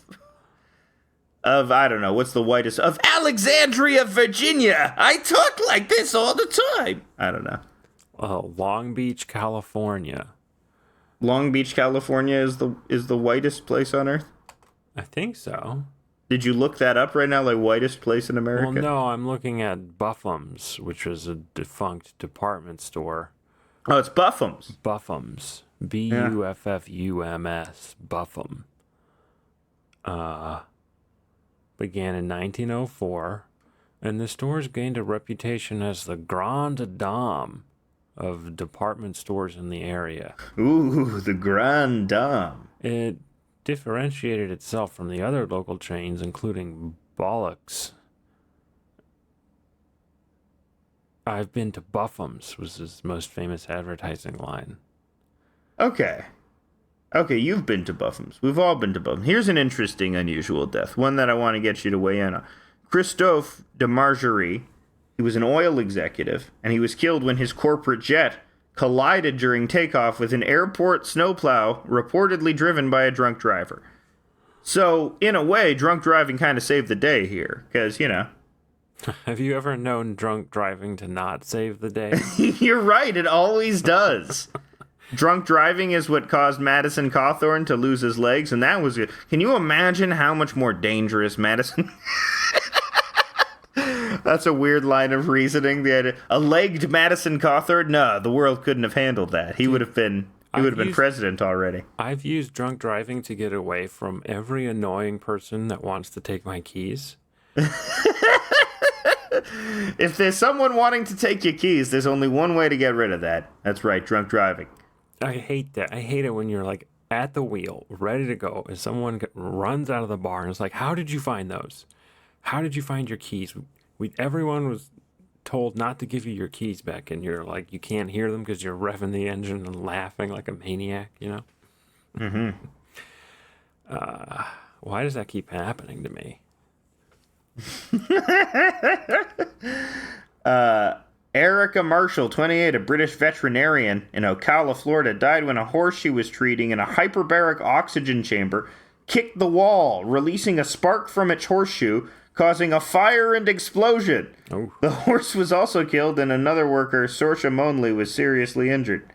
I don't know, what's the whitest, of Alexandria, Virginia. I talk like this all the time. I don't know. Long Beach, California. Long Beach, California is the whitest place on earth? I think so. Did you look that up right now, like whitest place in America? Well, no, I'm looking at Buffum's, which was a defunct department store. Oh, it's Buffum's. Buffum's. Buffums. Buffum. Began in 1904, and the stores gained a reputation as the Grande Dame of department stores in the area. Ooh, the Grande Dame. It differentiated itself from the other local chains, including Bollocks. I've been to Buffum's was his most famous advertising line. Okay, you've been to Buffum's. We've all been to Buffum's. Here's an interesting, unusual death. One that I want to get you to weigh in on. Christophe de Margerie, he was an oil executive, and he was killed when his corporate jet collided during takeoff with an airport snowplow reportedly driven by a drunk driver. So, in a way, drunk driving kind of saved the day here, because, you know. Have you ever known drunk driving to not save the day? You're right, it always does. Drunk driving is what caused Madison Cawthorn to lose his legs, and that was it. Can you imagine how much more dangerous Madison... That's a weird line of reasoning. A legged Madison Cawthorn? No, the world couldn't have handled that. He would have been president already. I've used drunk driving to get away from every annoying person that wants to take my keys. If there's someone wanting to take your keys, there's only one way to get rid of that. That's right, drunk driving. I hate that. I hate it when you're like at the wheel, ready to go, and someone runs out of the bar and it's like, how did you find those? How did you find your keys? Everyone was told not to give you your keys back, and you're like, you can't hear them because you're revving the engine and laughing like a maniac, you know? Mm-hmm. Why does that keep happening to me? Erica Marshall, 28, a British veterinarian in Ocala, Florida, died when a horse she was treating in a hyperbaric oxygen chamber kicked the wall, releasing a spark from its horseshoe, causing a fire and explosion. Oh. The horse was also killed, and another worker, Sorsha Monley, was seriously injured.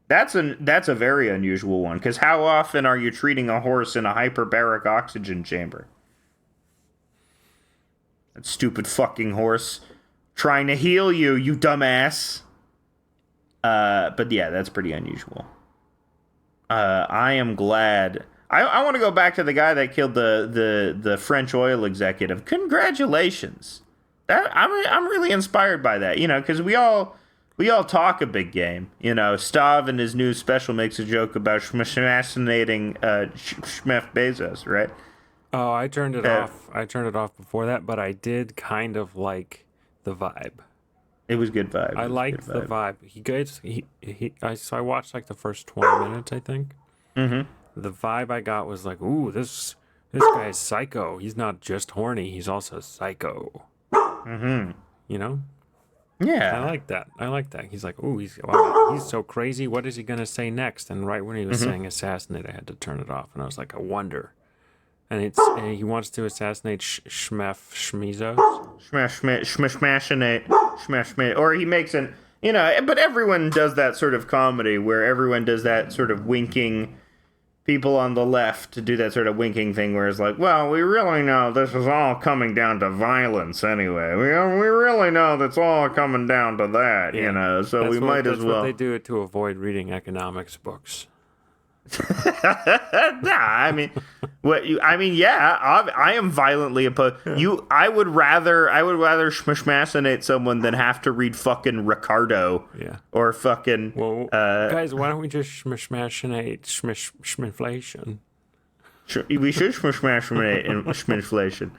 That's a very unusual one, because how often are you treating a horse in a hyperbaric oxygen chamber? That stupid fucking horse trying to heal you, you dumbass. But yeah, that's pretty unusual. I am glad. I want to go back to the guy that killed the French oil executive. Congratulations. I'm really inspired by that, because we all talk a big game. Stav in his new special makes a joke about assassinating Shmef Bezos, right? Oh, I turned it off. I turned it off before that, but I did kind of like the vibe. It was good vibe. I liked the vibe. So I watched like the first 20 minutes, I think. Mm-hmm. The vibe I got was like, ooh, this guy is psycho. He's not just horny, he's also psycho. Mm-hmm. Yeah. I like that. He's like, ooh, he's so crazy. What is he gonna say next? And right when he was saying assassinate, I had to turn it off, and I was like, I wonder. And he wants to assassinate Shmezos. Smash, or he makes but everyone does that sort of comedy where everyone does that sort of winking. People on the left to do that sort of winking thing where it's like, well, we really know this is all coming down to violence anyway. We really know that's all coming down to that, so we might as well. That's what they do it to avoid reading economics books. I am violently opposed. I would rather schmassinate someone than have to read fucking Ricardo. Yeah. Or fucking. Well, guys, why don't we just schmassinate schminflation? We should schmassinate schminflation.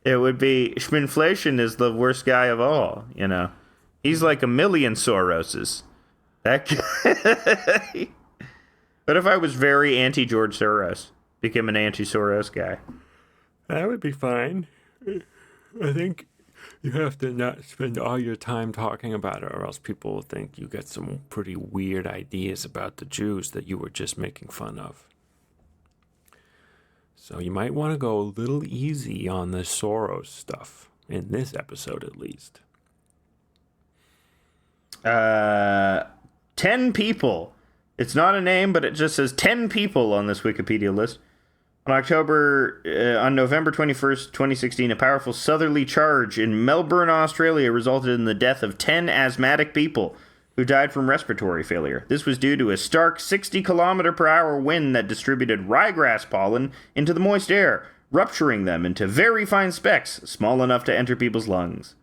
It would be schminflation is the worst guy of all. He's like a million Soroses. That guy. What if I was very anti-George Soros? Became an anti-Soros guy. That would be fine. I think you have to not spend all your time talking about it, or else people will think you got some pretty weird ideas about the Jews that you were just making fun of. So you might want to go a little easy on the Soros stuff, in this episode at least. 10 people. It's not a name, but it just says 10 people on this Wikipedia list. On November 21st, 2016, a powerful southerly charge in Melbourne, Australia resulted in the death of 10 asthmatic people who died from respiratory failure. This was due to a stark 60-kilometer-per-hour wind that distributed ryegrass pollen into the moist air, rupturing them into very fine specks, small enough to enter people's lungs.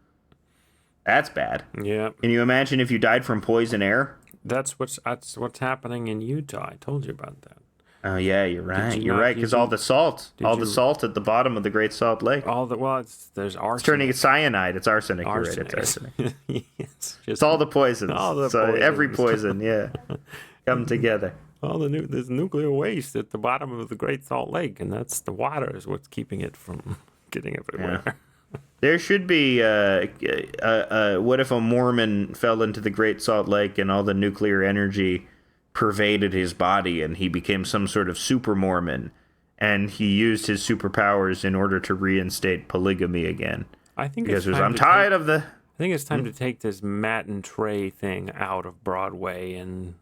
That's bad. Yeah. Can you imagine if you died from poison air? That's what's happening in Utah. I told you about that. Oh yeah, you're right. You're right, because all the salt at the bottom of the Great Salt Lake. There's arsenic. It's turning to cyanide. It's arsenic. You're right. It's arsenic. It's all the poisons. Every poison, yeah, come together. There's nuclear waste at the bottom of the Great Salt Lake, and that's the water is what's keeping it from getting everywhere. Yeah. There should be, what if a Mormon fell into the Great Salt Lake and all the nuclear energy pervaded his body and he became some sort of super Mormon and he used his superpowers in order to reinstate polygamy again? I think I'm tired of the... I think it's time to take this Matt and Trey thing out of Broadway and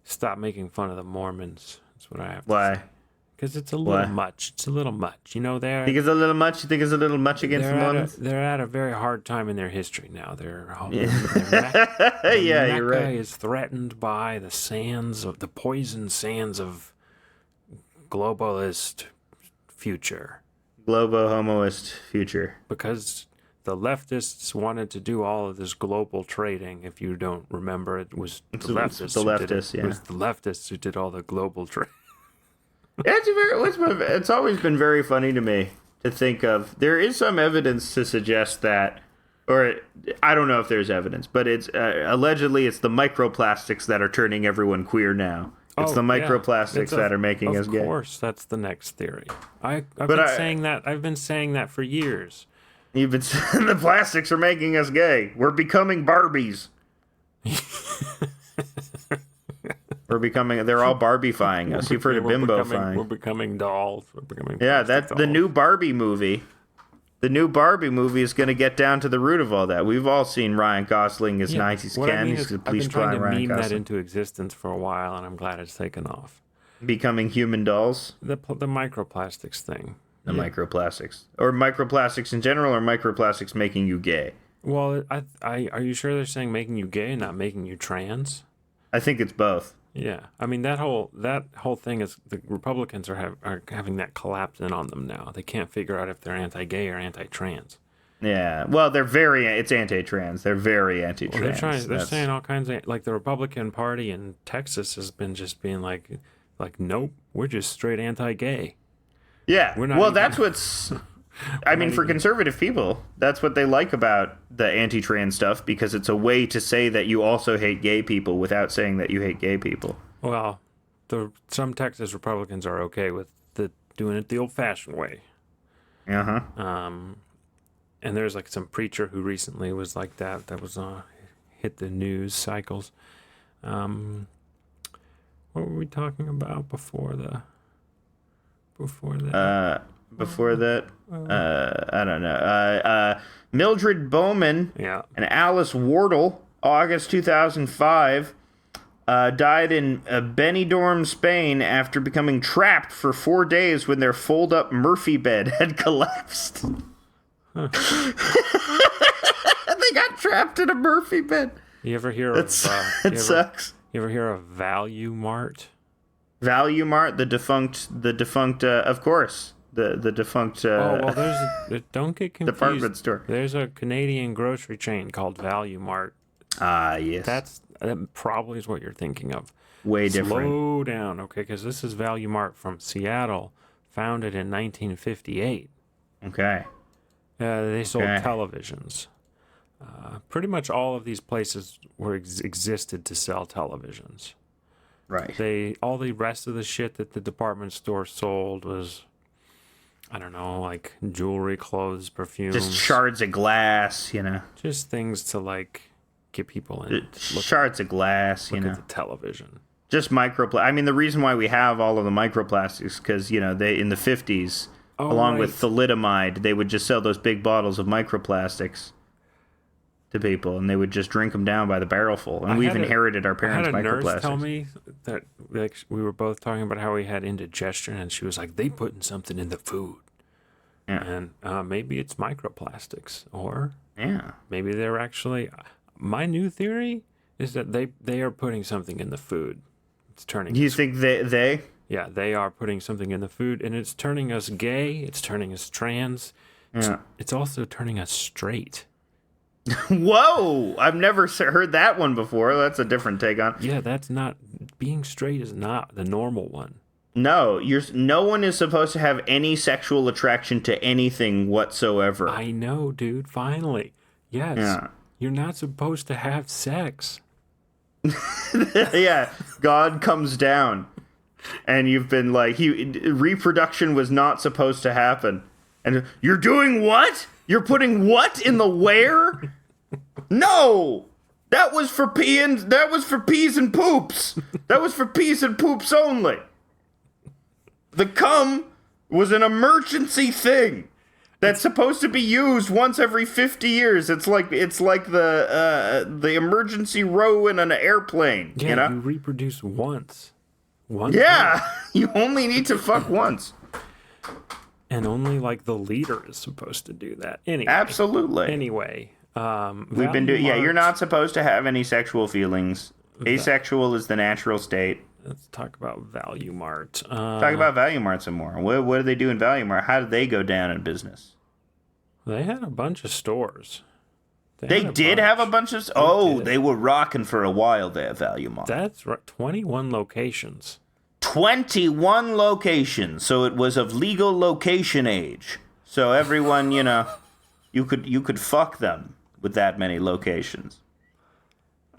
stop making fun of the Mormons. That's what I have to say. Why? Because it's a little much. It's a little much. They're... Think it's a little much? You think it's a little much against the Mormons? They're at a very hard time in their history now. Their Mecca you're right. is threatened by the poison sands of globalist future. Globo-homoist future. Because the leftists wanted to do all of this global trading. If you don't remember, it was the leftists. It was the leftists who did all the global trade. It's always been very funny to me to think of. There is some evidence to suggest that, or I don't know if there's evidence, but it's allegedly it's the microplastics that are turning everyone quear now. It's the microplastics that are making us gay. Of course, that's the next theory. I've been saying that for years. You've been saying the plastics are making us gay. We're becoming Barbies. They're all Barbie-fying us. You've heard of bimbo-fying. We're becoming dolls. The new Barbie movie The new Barbie movie is going to get down to the root of all that. We've all seen Ryan Gosling as nice as what I can. mean He's is, the I've been police trying to Ryan meme that Gosling. into existence for a while, and I'm glad it's taken off. Becoming human dolls? The microplastics thing. The microplastics. Or microplastics in general, or microplastics making you gay? Well, are you sure they're saying making you gay and not making you trans? I think it's both. Yeah, I mean that whole thing is the Republicans are having that collapse in on them now. They can't figure out if they're anti-gay or anti-trans. Yeah, well, it's anti-trans. They're very anti-trans. Well, they're saying all kinds of, like, the Republican Party in Texas has been just being like, nope, we're just straight anti-gay. Yeah, We're not well, even- that's what's. I mean, for conservative people, that's what they like about the anti-trans stuff, because it's a way to say that you also hate gay people without saying that you hate gay people. Well, some Texas Republicans are okay with doing it the old-fashioned way. Uh-huh. And there's like some preacher who recently was like that was hit the news cycles. What were we talking about before that? I don't know. Mildred Bowman Yeah. and Alice Wardle, August 2005, died in Benidorm, Spain, after becoming trapped for 4 days when their fold-up Murphy bed had collapsed. They got trapped in a Murphy bed. You ever hear It sucks. You ever hear of Value Mart? Value Mart, the defunct, of course, the defunct. Don't get confused. Department store. There's a Canadian grocery chain called Value Mart. Ah, yes. That probably is what you're thinking of. Way different. Slow down, okay? Because this is Value Mart from Seattle, founded in 1958. Okay. They sold Okay. televisions. Pretty much all of these places existed to sell televisions. Right. All the rest of the shit that the department store sold was, I don't know, like jewelry, clothes, perfumes. Just shards of glass, Just things to, like, get people in. Shards of glass, Look at the television. Just I mean, the reason why we have all of the microplastics, because, they in the 50s, along with thalidomide, they would just sell those big bottles of microplastics to people, and they would just drink them down by the barrelful. And we've inherited our parents' I had a microplastics. nurse tell me that, like, we were both talking about how we had indigestion, and she was like, they putting something in the food. Yeah. And maybe it's microplastics, or Yeah. maybe they're actually... My new theory is that they are putting something in the food. It's turning... You think they? Yeah, they are putting something in the food, and it's turning us gay, it's turning us trans, Yeah. it's also turning us straight. Whoa! I've never heard that one before. That's a different take on. Yeah, that's not... Being straight is not the normal one. No, no one is supposed to have any sexual attraction to anything whatsoever. I know, dude, finally. Yes. Yeah. You're not supposed to have sex. Yeah, God comes down, and you've been like, reproduction was not supposed to happen, and you're doing what? You're putting what in the where? No, that was for peas and poops. That was for peas and poops only. The cum was an emergency thing that's supposed to be used once every 50 years. It's like the emergency row in an airplane. Yeah, you reproduce once. Yeah, you only need to fuck once. And only, like, the leader is supposed to do that. Anyway. Absolutely. Anyway. We've been doing... Yeah, you're not supposed to have any sexual feelings. Asexual is the natural state. Let's talk about Value Mart. Talk about Value Mart some more. What do they do in Value Mart? How did they go down in business? They had a bunch of stores. They did have a bunch of... They were rocking for a while there, Value Mart. That's right. 21 locations. 21 locations. So it was of legal location age. So everyone, you could fuck them with that many locations.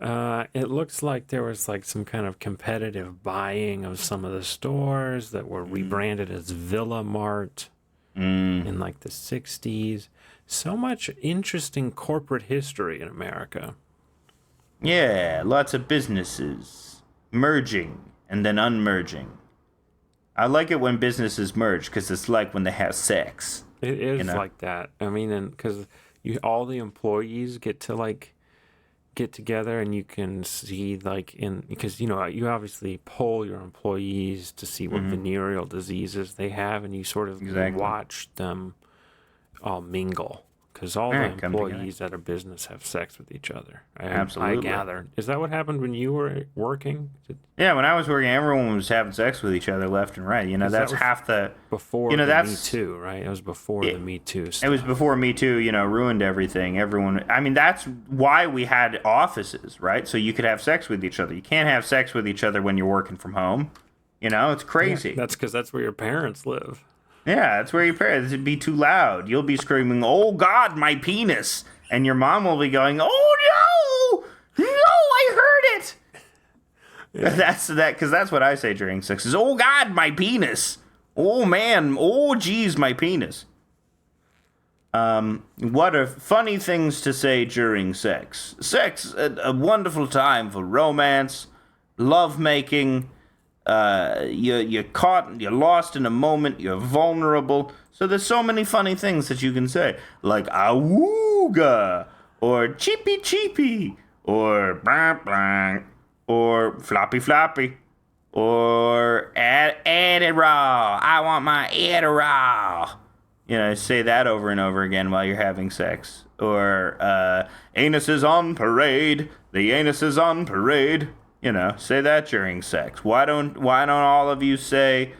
It looks like there was, like, some kind of competitive buying of some of the stores that were rebranded as Villa Mart in, like, the 60s. So much interesting corporate history in America. Yeah, lots of businesses merging and then unmerging. I like it when businesses merge because it's like when they have sex. It is You know? like that. I mean, and because all the employees get to like get together, and you can see like because you obviously poll your employees to see what venereal diseases they have, and you sort of can Exactly. watch them all mingle. Because all All the right, come together. employees at a business have sex with each other. I Absolutely. gather. Is that what happened when you were working? Yeah, when I was working, everyone was having sex with each other left and right. Because that That's was half the. before the Me That's Too, right? It was before the Me Too it was stuff. before Me Too, ruined everything. Everyone, I mean, that's why we had offices, right? So you could have sex with each other. You can't have sex with each other when you're working from home. It's crazy. That's because that's where your parents live. Yeah, that's where your parents, it'd be too loud. You'll be screaming, "Oh God, my penis!" And your mom will be going, "Oh no, no, I heard it." Yeah. Because that's what I say during sex is, "Oh God, my penis! Oh man, oh geez, my penis." What are funny things to say during sex? Sex, a wonderful time for romance, love making. You're caught, you're lost in a moment, you're vulnerable. So there's so many funny things that you can say, like awooga, or cheepy cheepy, or blank blank, or floppy floppy, or Adderall. I want my Adderall. Say that over and over again while you're having sex. Or anus is on parade. The anus is on parade. Say that during sex. Why don't all of you say,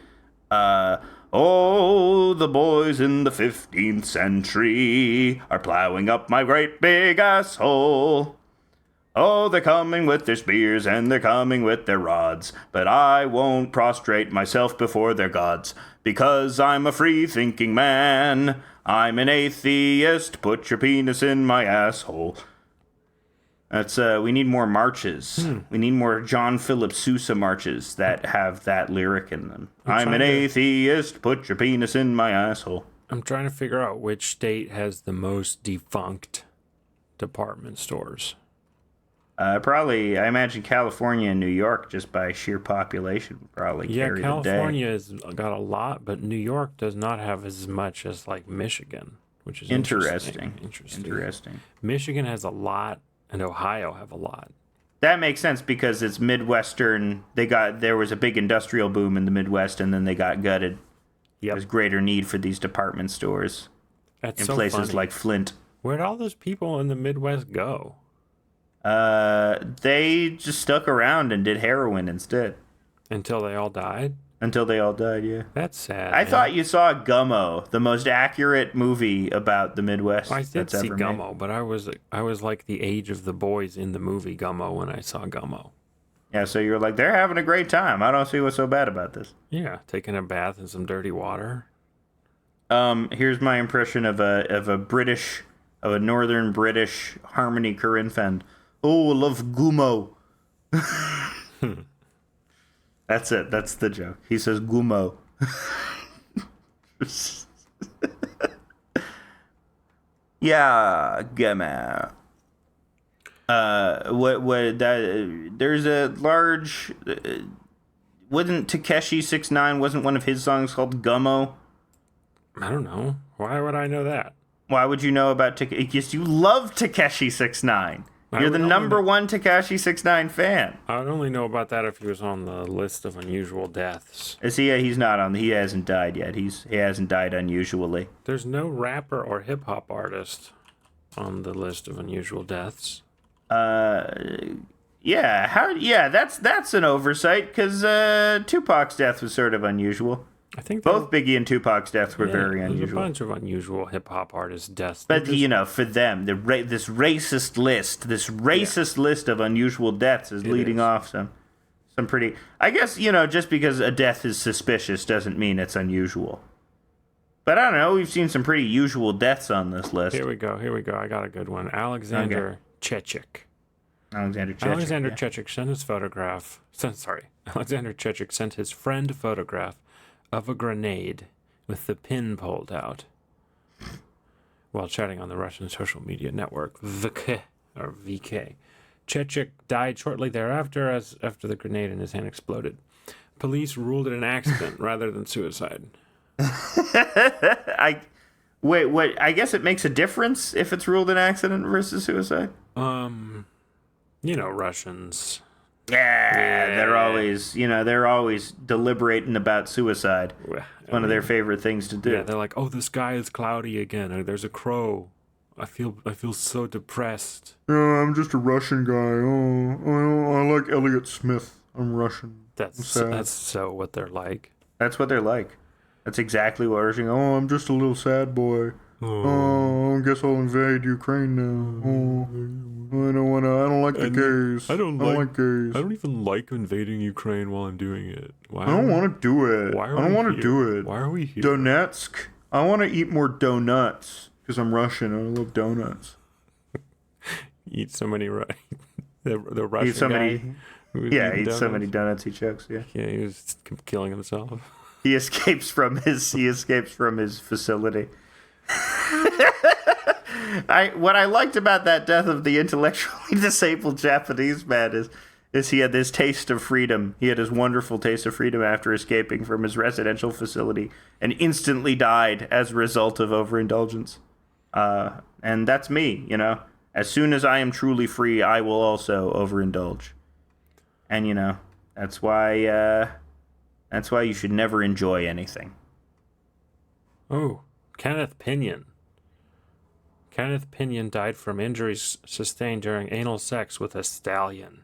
oh, the boys in the 15th century are plowing up my great big asshole. Oh, they're coming with their spears and they're coming with their rods, but I won't prostrate myself before their gods, because I'm a free-thinking man. I'm an atheist. Put your penis in my asshole. That's we need more marches. We need more John Philip Sousa marches that have that lyric in them. I'm an atheist. Put your penis in my asshole. I'm trying to figure out which state has the most defunct department stores. Probably, I imagine California and New York, just by sheer population, carry the day. Yeah, California's got a lot, but New York does not have as much as like Michigan, which is interesting. Michigan has a lot, and Ohio have a lot. That makes sense because it's Midwestern. There was a big industrial boom in the Midwest, and then they got gutted. Yep. There's greater need for these department stores in places like Flint. Where'd all those people in the Midwest go? They just stuck around and did heroin instead. Until they all died? Until they all died, yeah. That's sad. I thought you saw Gummo, the most accurate movie about the Midwest. I did see Gummo, but I was like the age of the boys in the movie Gummo when I saw Gummo. Yeah, so you were like, they're having a great time. I don't see what's so bad about this. Yeah, taking a bath in some dirty water. Here's my impression of a northern British Harmony Korine fan. Oh, I love Gummo. That's it. That's the joke. He says Gummo. Yeah, Gummo. There's a large. Wasn't Takeshi 6ix9ine? Wasn't one of his songs called Gummo? I don't know. Why would I know that? Why would you know about Takeshi? Because you love Takeshi 6ix9ine. You're the number one Tekashi 6ix9ine fan. I would only know about that if he was on the list of unusual deaths. Is he? He's not on. He hasn't died yet. He hasn't died unusually. There's no rapper or hip hop artist on the list of unusual deaths. Yeah. That's an oversight because Tupac's death was sort of unusual. I think both Biggie and Tupac's deaths were very unusual. There's a bunch of unusual hip hop artists' deaths. But for them, this racist list of unusual deaths is leading off some pretty. I guess just because a death is suspicious doesn't mean it's unusual. But I don't know. We've seen some pretty usual deaths on this list. Here we go. I got a good one. Alexander Chechik. Alexander Chechik sent his photograph. Alexander Chechik sent his friend a photograph of a grenade with the pin pulled out while chatting on the Russian social media network VK. Chechik died shortly thereafter after the grenade in his hand exploded. Police ruled it an accident rather than suicide. Wait, what? I guess it makes a difference if it's ruled an accident versus suicide. Russians. Yeah, they're always deliberating about suicide. It's one of their favorite things to do. Yeah, they're like, oh, the sky is cloudy again, or there's a crow. I feel so depressed. Oh, I'm just a Russian guy. Oh, I like Elliot Smith. I'm Russian. That's so what they're like. That's what they're like. That's exactly what Russian. Oh, I'm just a little sad boy. Oh, I guess I'll invade Ukraine now. Oh, I don't like the gays. I don't like gays. I don't even like invading Ukraine while I'm doing it. Why? I don't want to do it. I don't want to do it. Why are we here? Donetsk. I want to eat more donuts because I'm Russian. I love donuts. Eat so many the Russian eat so many, guy. Yeah, eat so many donuts he chokes. Yeah. Yeah, he was killing himself. He escapes from his facility. What I liked about that death of the intellectually disabled Japanese man is he had this taste of freedom. He had his wonderful taste of freedom after escaping from his residential facility and instantly died as a result of overindulgence. And that's me, As soon as I am truly free, I will also overindulge. And that's why you should never enjoy anything. Oh, Kenneth Pinion. Kenneth Pinion died from injuries sustained during anal sex with a stallion.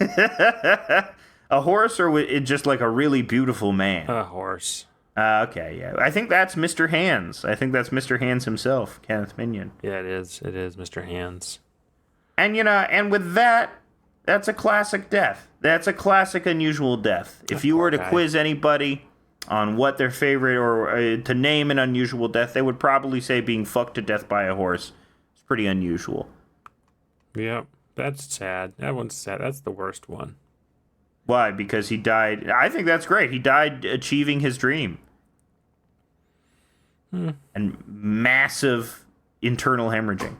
A horse or just like a really beautiful man? A horse. Okay, yeah. I think that's Mr. Hands. I think that's Mr. Hands himself, Kenneth Pinion. Yeah, it is. It is Mr. Hands. And, and with that, that's a classic death. That's a classic unusual death. If you were to quiz anybody on what their favorite or to name an unusual death, they would probably say being fucked to death by a horse. It's pretty unusual. Yep, that's sad. That one's sad. That's the worst one. Why? Because he died. I think that's great. He died achieving his dream. And massive internal hemorrhaging.